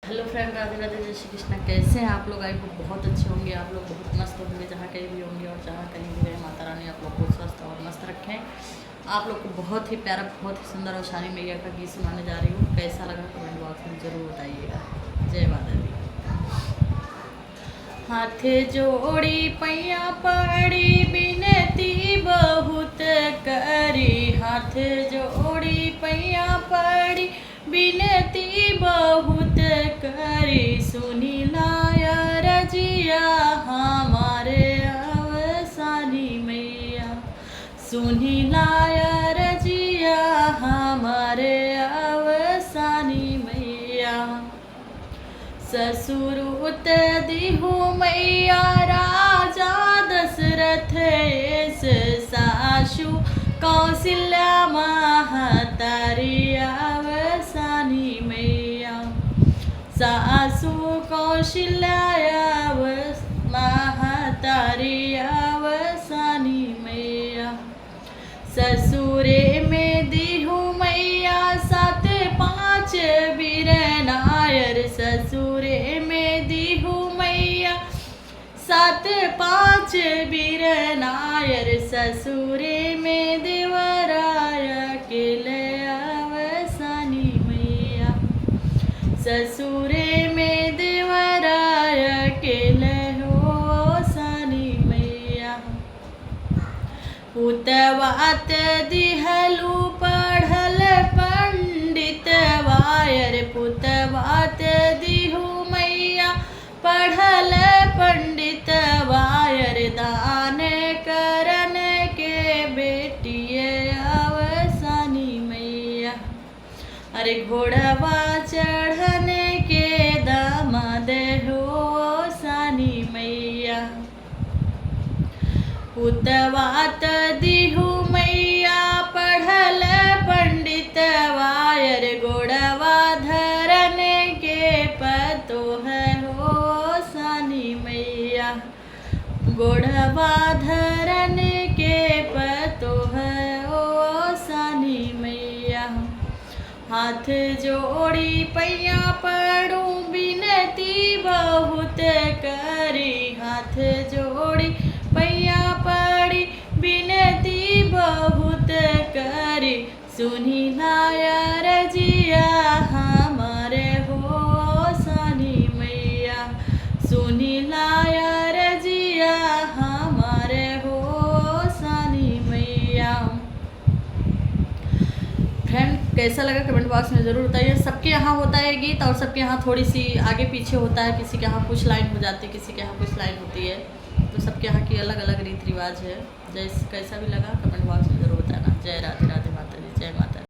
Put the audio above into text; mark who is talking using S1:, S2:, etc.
S1: Hello friend, Radhe Radhe, जय श्री कृष्ण। कैसे हैं आप लोग? आई होप बहुत अच्छे होंगे। आप लोग बहुत मस्त होंगे जहाँ कहीं भी होंगे, और जहाँ कहीं भी रहे माता रानी आप लोग को स्वस्थ और मस्त रखें। आप लोग को बहुत ही प्यारा, बहुत ही सुंदर और शानी मैया का गीत सुनाने जा रही हूँ। कैसा लगा कमेंट बॉक्स में ज़रूर बताइएगा। जय माता दी। हाथ जोड़ी पैया पड़ी बिनती बहुत करी, हाथ जोड़ी पैया पड़ी बिनती बहुत करी, सुनी लाया रजिया हमारे अवसानी मैया, सुनी लाया रजिया हमारे अवसानी मैया। ससुर उत दिहु मैया राजा दशरथ, सासु कौशल्या महतारी अवसानी मैया, सासु कौशल्या महतारी अवसानी मैया। ससुरे में दिहु मैया 7-5 बीरनायर, ससुरे में दिहु मैया 7-5 बीरनायर, ससुरे में देवराय के ले अवसानी मैया, ससुरे में देवराय के ले होसानी मैया। पुतवात दिहलु पढ़ल पंडित वायर, पुतवात दिहु मैया पढ़ल पंडित वायर, दान करन के बेटिए अवसानी मैया, अरे घोड़वा चढ़न के दामाद होसानी मैया। पुतवात दिहु मैया पढ़ल पंडित वायर, गोड़वा धरन के पतो है होसानी मैया, गोड़वा धरन के पतो है होसानी मैया। हाथ जोड़ी पैया पड़ू बिनती बहुत करी, हाथ जोड़ी पैया पड़ी बिनती बहुत करी, सुनी लाया रजिया हमारे होसानी मैया, सुनी लाया रजिया हमारे होसानी मैया। फ्रेंड, कैसा लगा कमेंट बॉक्स में ज़रूर बताइए। सबके यहाँ होता है गीत, और सबके यहाँ थोड़ी सी आगे पीछे होता है, किसी के यहाँ कुछ लाइन हो जाती है, किसी के यहाँ कुछ लाइन होती है, तो सबके यहाँ की अलग अलग रीति रिवाज है। जैसे कैसा भी लगा कमेंट बॉक्स में ज़रूर बताना। जय राधे।